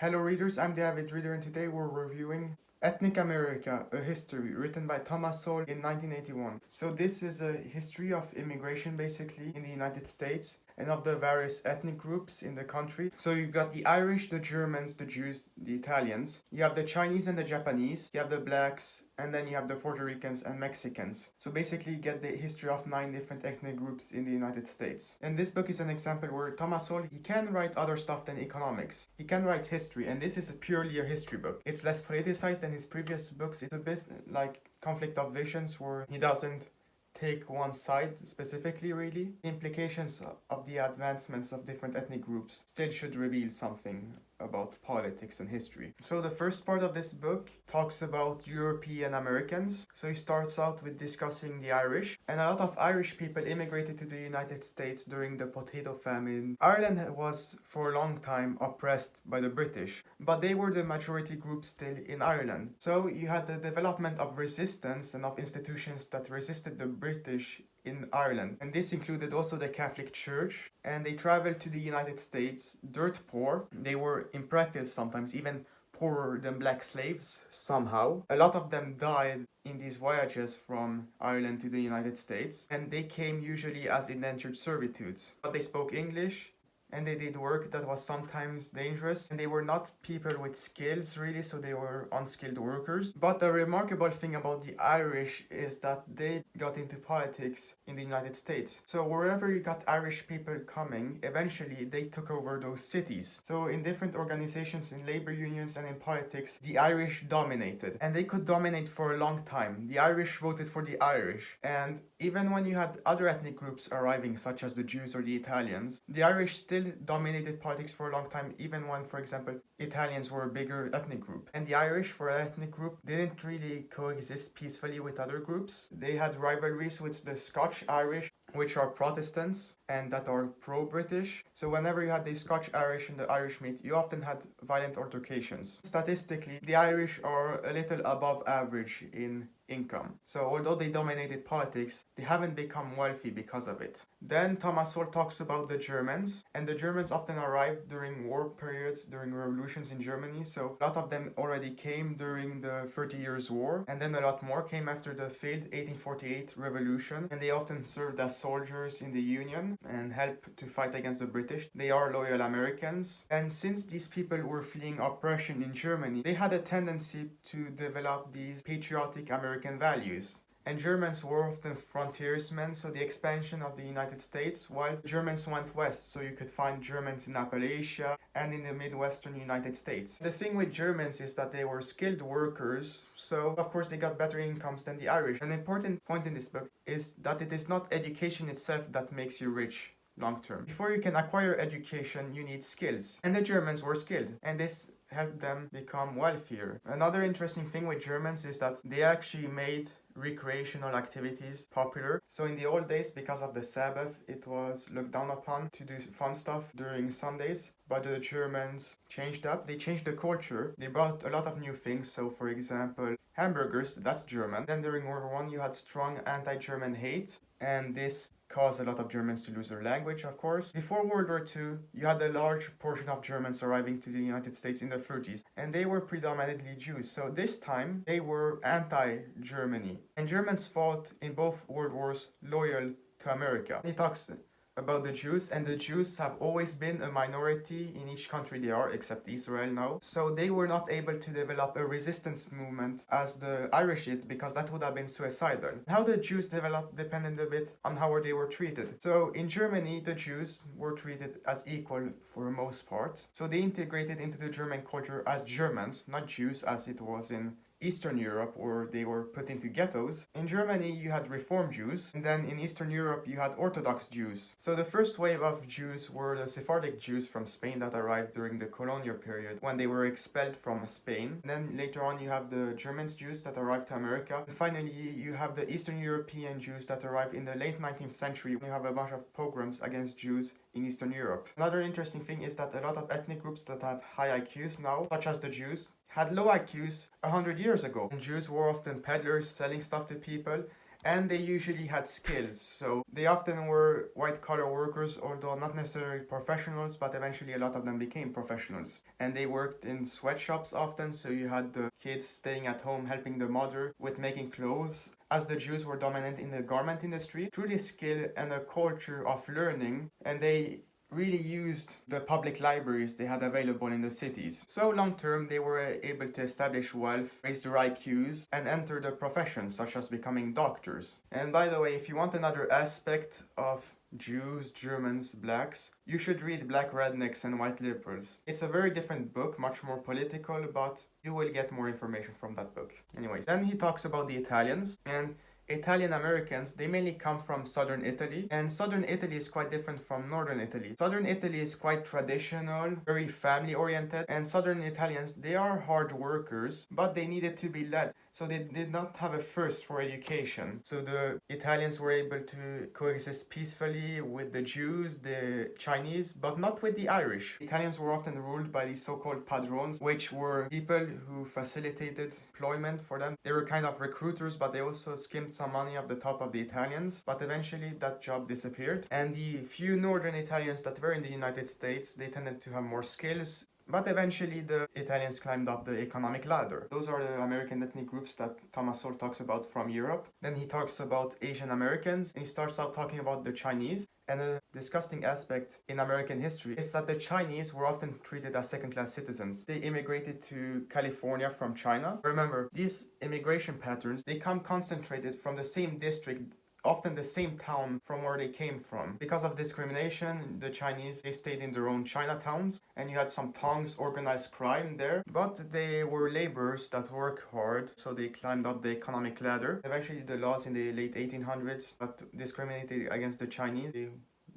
Hello readers, I'm the avid reader and today we're reviewing Ethnic America, a history written by Thomas Sowell in 1981. So this is a history of immigration basically in the United States and of the various ethnic groups in the country. So you've got the Irish, the Germans, the Jews, the Italians. You have the Chinese and the Japanese. You have the blacks, and then you have the Puerto Ricans and Mexicans. So basically you get the history of 9 different ethnic groups in the United States. And this book is an example where Thomas Sowell, he can write other stuff than economics. He can write history, and this is purely a history book. It's less politicized than his previous books. It's a bit like Conflict of Visions, where he doesn't take one side specifically really. The implications of the advancements of different ethnic groups still should reveal something about politics and history. So the first part of this book talks about European Americans. So he starts out with discussing the Irish, and a lot of Irish people immigrated to the United States during the potato famine. Ireland was for a long time oppressed by the British, but they were the majority group still in Ireland. So you had the development of resistance and of institutions that resisted the British in Ireland, and this included also the Catholic Church, and they traveled to the United States dirt poor. They were in practice sometimes even poorer than black slaves somehow. A lot of them died in these voyages from Ireland to the United States, and they came usually as indentured servitudes. But they spoke English, and they did work that was sometimes dangerous, and they were not people with skills really, so they were unskilled workers. But the remarkable thing about the Irish is that they got into politics in the United States. So wherever you got Irish people coming, eventually they took over those cities. So in different organizations, in labor unions and in politics, the Irish dominated, and they could dominate for a long time. The Irish voted for the Irish, and even when you had other ethnic groups arriving, such as the Jews or the Italians, the Irish still dominated politics for a long time, even when, for example, Italians were a bigger ethnic group. And the Irish, for an ethnic group, didn't really coexist peacefully with other groups. They had rivalries with the Scotch Irish, which are Protestants and that are pro-British. So whenever you had the Scotch Irish and the Irish meet, you often had violent altercations. Statistically, the Irish are a little above average in income. So although they dominated politics, they haven't become wealthy because of it. Then Thomas Sowell talks about the Germans, and the Germans often arrived during war periods, during revolutions in Germany. So a lot of them already came during the 30 Years' War, and then a lot more came after the failed 1848 revolution, and they often served as soldiers in the Union and helped to fight against the British. They are loyal Americans, and since these people were fleeing oppression in Germany, they had a tendency to develop these patriotic American values. And Germans were often frontiersmen, so the expansion of the United States, while Germans went west, so you could find Germans in Appalachia and in the Midwestern United States. The thing with Germans is that they were skilled workers, so of course they got better incomes than the Irish. An important point in this book is that it is not education itself that makes you rich long term. Before you can acquire education, you need skills. And the Germans were skilled, and this helped them become wealthier. Another interesting thing with Germans is that they actually made recreational activities popular. So in the old days, because of the Sabbath, it was looked down upon to do fun stuff during Sundays. But the Germans changed that. They changed the culture. They brought a lot of new things. So for example, hamburgers, that's German. Then during World War I, you had strong anti-German hate, and this caused a lot of Germans to lose their language, of course. Before World War II, you had a large portion of Germans arriving to the United States in the 30s, and they were predominantly Jews. So this time, they were anti-Germany. And Germans fought in both world wars loyal to America. He talks about the Jews, and the Jews have always been a minority in each country they are, except Israel now. So they were not able to develop a resistance movement as the Irish did, because that would have been suicidal. How the Jews developed depended a bit on how they were treated. So in Germany, the Jews were treated as equal for the most part. So they integrated into the German culture as Germans, not Jews as it was in Eastern Europe, or they were put into ghettos. In Germany, you had Reform Jews, and then in Eastern Europe, you had Orthodox Jews. So the first wave of Jews were the Sephardic Jews from Spain that arrived during the colonial period, when they were expelled from Spain. And then later on, you have the German Jews that arrived to America. And finally, you have the Eastern European Jews that arrived in the late 19th century. You have a bunch of pogroms against Jews in Eastern Europe. Another interesting thing is that a lot of ethnic groups that have high IQs now, such as the Jews, had low IQs 100 years ago. And Jews were often peddlers selling stuff to people, and they usually had skills. So they often were white collar workers, although not necessarily professionals, but eventually a lot of them became professionals. And they worked in sweatshops often, so you had the kids staying at home helping the mother with making clothes. As the Jews were dominant in the garment industry, through this skill and a culture of learning, and they really used the public libraries they had available in the cities. So long term, they were able to establish wealth, raise their IQs, and enter the professions such as becoming doctors. And by the way, if you want another aspect of Jews, Germans, blacks, you should read Black Rednecks and White Liberals. It's a very different book, much more political, but you will get more information from that book. Anyways, then he talks about the Italians, and Italian Americans, they mainly come from southern Italy, and southern Italy is quite different from northern Italy. Southern Italy is quite traditional, very family oriented, and southern Italians, they are hard workers, but they needed to be led. So they did not have a thirst for education. So the Italians were able to coexist peacefully with the Jews, the Chinese, but not with the Irish. Italians were often ruled by these so-called padrones, which were people who facilitated employment for them. They were kind of recruiters, but they also skimmed some money off the top of the Italians. But eventually that job disappeared. And the few northern Italians that were in the United States, they tended to have more skills. But eventually the Italians climbed up the economic ladder. Those are the American ethnic groups that Thomas Sowell talks about from Europe. Then he talks about Asian Americans, and he starts out talking about the Chinese. And a disgusting aspect in American history is that the Chinese were often treated as second-class citizens. They immigrated to California from China. Remember, these immigration patterns, they come concentrated from the same district, often the same town from where they came from. Because of discrimination, the Chinese, they stayed in their own Chinatowns, and you had some tongs, organized crime there, but they were laborers that work hard, so they climbed up the economic ladder. Eventually, the laws in the late 1800s that discriminated against the Chinese, they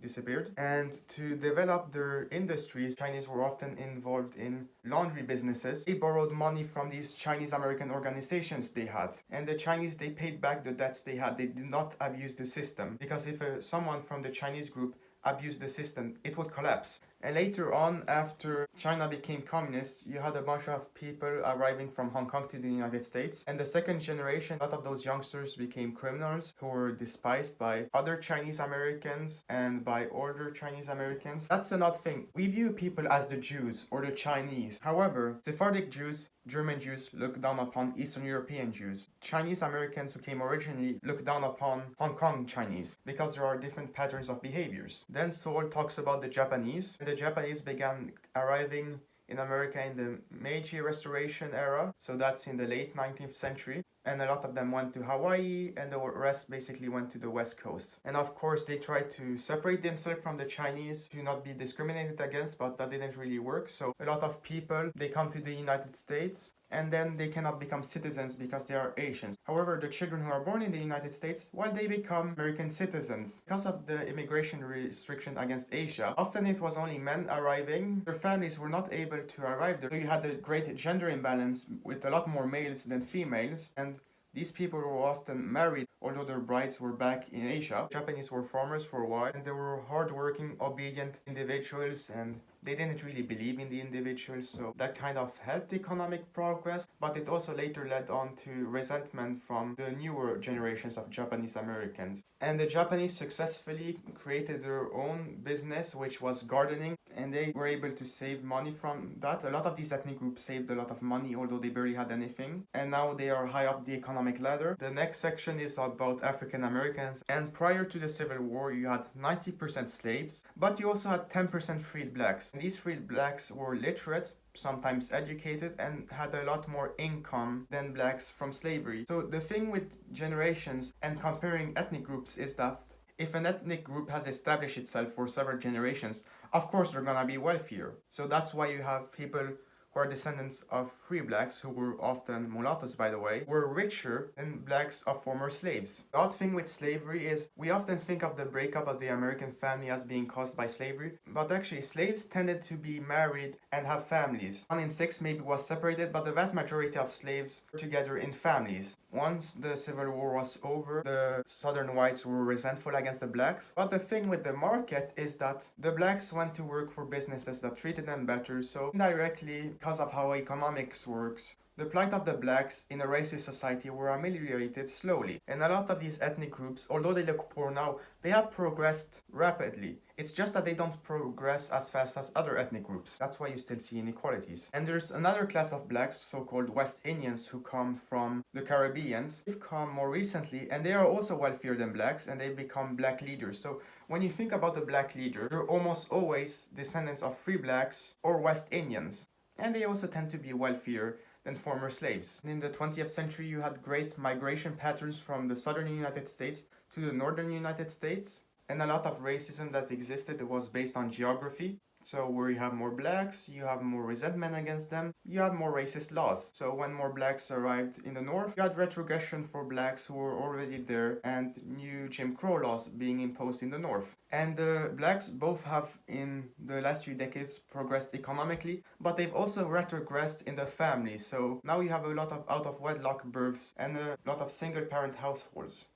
disappeared. And to develop their industries, Chinese were often involved in laundry businesses. They borrowed money from these Chinese American organizations they had. And the Chinese, they paid back the debts they had. They did not abuse the system. Because if someone from the Chinese group abused the system, it would collapse. And later on, after China became communist, you had a bunch of people arriving from Hong Kong to the United States. And the second generation, a lot of those youngsters became criminals who were despised by other Chinese Americans and by older Chinese Americans. That's another thing. We view people as the Jews or the Chinese. However, Sephardic Jews, German Jews look down upon Eastern European Jews. Chinese Americans who came originally look down upon Hong Kong Chinese because there are different patterns of behaviors. Then Sowell talks about the Japanese. The Japanese began arriving in America in the Meiji Restoration era, so that's in the late 19th century. And a lot of them went to Hawaii, and the rest basically went to the West Coast. And of course, they tried to separate themselves from the Chinese to not be discriminated against, but that didn't really work. So a lot of people, they come to the United States, and then they cannot become citizens because they are Asians. However, the children who are born in the United States, well, they become American citizens. Because of the immigration restriction against Asia, often it was only men arriving. Their families were not able to arrive there. So you had a great gender imbalance with a lot more males than females. And these people were often married, although their brides were back in Asia. Japanese were farmers for a while, and they were hardworking, obedient individuals, and they didn't really believe in the individuals, so that kind of helped economic progress, but it also later led on to resentment from the newer generations of Japanese Americans. And the Japanese successfully created their own business, which was gardening, and they were able to save money from that. A lot of these ethnic groups saved a lot of money, although they barely had anything, and now they are high up the economic ladder. The next section is about African Americans, and prior to the Civil War, you had 90% slaves, but you also had 10% freed blacks. These freed blacks were literate, sometimes educated, and had a lot more income than blacks from slavery. So the thing with generations and comparing ethnic groups is that if an ethnic group has established itself for several generations, of course they're gonna be wealthier. So that's why you have people who are descendants of free blacks, who were often mulattoes by the way, were richer than blacks of former slaves. The odd thing with slavery is we often think of the breakup of the American family as being caused by slavery, but actually slaves tended to be married and have families. 1 in 6 maybe was separated, but the vast majority of slaves were together in families. Once the Civil War was over, the southern whites were resentful against the blacks. But the thing with the market is that the blacks went to work for businesses that treated them better, so indirectly because of how economics works. The plight of the blacks in a racist society were ameliorated slowly, and a lot of these ethnic groups, although they look poor now, they have progressed rapidly. It's just that they don't progress as fast as other ethnic groups. That's why you still see inequalities. And there's another class of blacks, so-called West Indians, who come from the Caribbeans. They've come more recently, and they are also wealthier than blacks, and they become black leaders. So when you think about a black leader, they're almost always descendants of free blacks or West Indians. And they also tend to be wealthier than former slaves. In the 20th century, you had great migration patterns from the southern United States to the northern United States, and a lot of racism that existed was based on geography. So where you have more blacks, you have more resentment against them, you have more racist laws. So when more blacks arrived in the north, you had retrogression for blacks who were already there and new Jim Crow laws being imposed in the north. And the blacks both have in the last few decades progressed economically, but they've also retrogressed in the family. So now you have a lot of out of wedlock births and a lot of single parent households.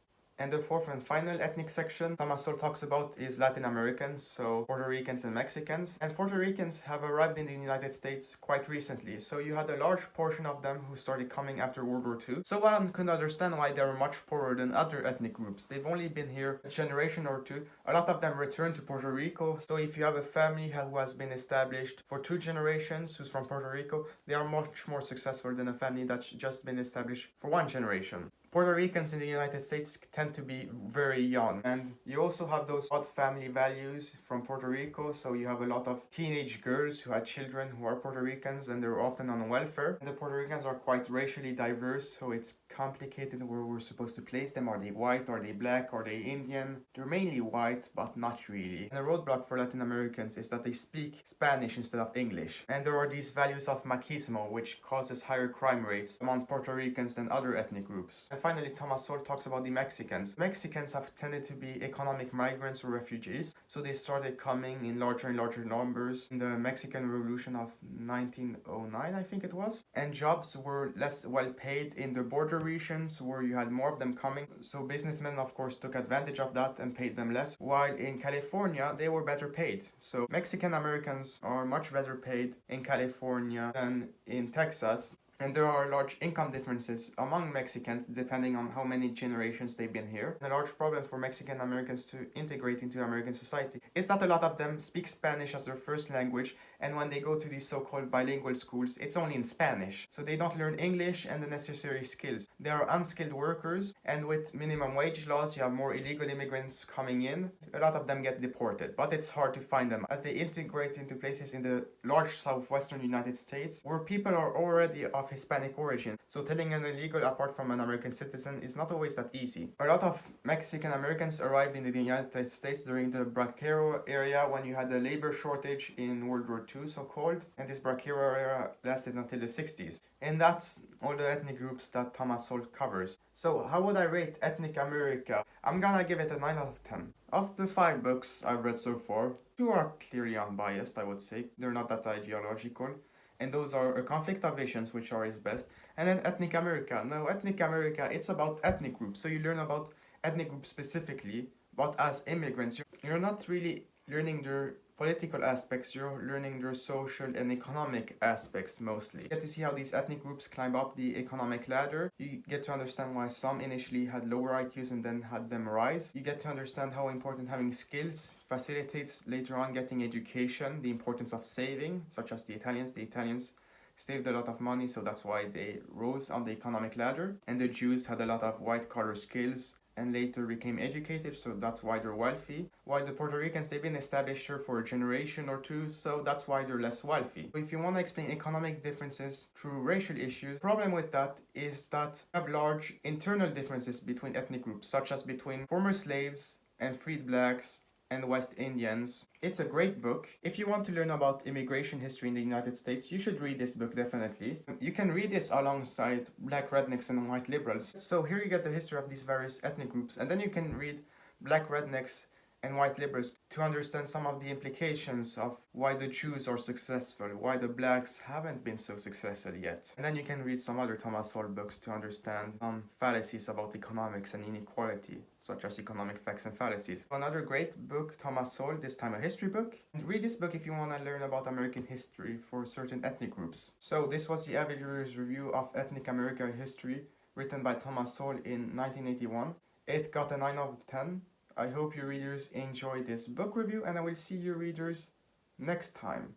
And the fourth and final ethnic section Thomas Sowell talks about is Latin Americans, so Puerto Ricans and Mexicans. And Puerto Ricans have arrived in the United States quite recently, so you had a large portion of them who started coming after World War II. So one can understand why they're much poorer than other ethnic groups. They've only been here a generation or two. A lot of them returned to Puerto Rico, so if you have a family who has been established for 2 generations who's from Puerto Rico, they are much more successful than a family that's just been established for 1 generation. Puerto Ricans in the United States tend to be very young, and you also have those odd family values from Puerto Rico, so you have a lot of teenage girls who had children who are Puerto Ricans and they're often on welfare. And the Puerto Ricans are quite racially diverse, so it's complicated where we're supposed to place them. Are they white? Are they black? Are they Indian? They're mainly white, but not really. And the roadblock for Latin Americans is that they speak Spanish instead of English. And there are these values of machismo, which causes higher crime rates among Puerto Ricans than other ethnic groups. And finally, Thomas Sowell talks about the Mexicans. Mexicans have tended to be economic migrants or refugees, so they started coming in larger and larger numbers in the Mexican Revolution of 1909, I think it was. And jobs were less well paid in the border regions where you had more of them coming, so businessmen of course took advantage of that and paid them less, while in California they were better paid. So Mexican Americans are much better paid in California than in Texas. And there are large income differences among Mexicans depending on how many generations they've been here. And a large problem for Mexican Americans to integrate into American society is that a lot of them speak Spanish as their first language, and when they go to these so-called bilingual schools, it's only in Spanish. So they don't learn English and the necessary skills. They are unskilled workers, and with minimum wage laws, you have more illegal immigrants coming in. A lot of them get deported, but it's hard to find them as they integrate into places in the large southwestern United States where people are already of Hispanic origin. So telling an illegal apart from an American citizen is not always that easy. A lot of Mexican Americans arrived in the United States during the Braquero era when you had a labor shortage in World War II, so-called, and this Braquero era lasted until the 60s. And that's all the ethnic groups that Thomas Sowell covers. So how would I rate Ethnic America? I'm gonna give it a 9 out of 10. Of the 5 books I've read so far, 2 are clearly unbiased, I would say. They're not that ideological. And those are A Conflict of Visions, which are his best. And then Ethnic America. Now, Ethnic America, it's about ethnic groups. So you learn about ethnic groups specifically, but as immigrants, you're not really learning their political aspects, you're learning their social and economic aspects mostly. You get to see how these ethnic groups climb up the economic ladder. You get to understand why some initially had lower IQs and then had them rise. You get to understand how important having skills facilitates later on getting education, the importance of saving, such as the Italians. The Italians saved a lot of money, so that's why they rose on the economic ladder. And the Jews had a lot of white-collar skills and later became educated, so that's why they're wealthy. While the Puerto Ricans, they've been established here for a generation or 2, so that's why they're less wealthy. So if you want to explain economic differences through racial issues, the problem with that is that you have large internal differences between ethnic groups, such as between former slaves and freed blacks and West Indians. It's a great book. If you want to learn about immigration history in the United States, you should read this book definitely. You can read this alongside Black Rednecks and White Liberals. So here you get the history of these various ethnic groups, and then you can read Black Rednecks and white liberals to understand some of the implications of why the Jews are successful, why the blacks haven't been so successful yet. And then you can read some other Thomas Sowell books to understand some fallacies about economics and inequality, such as Economic Facts and Fallacies. Another great book, Thomas Sowell, this time a history book. And read this book if you want to learn about American history for certain ethnic groups. So this was the Avid Reader's review of Ethnic America History, written by Thomas Sowell in 1981. It got a 9 out of 10. I hope you readers enjoy this book review, and I will see you readers next time.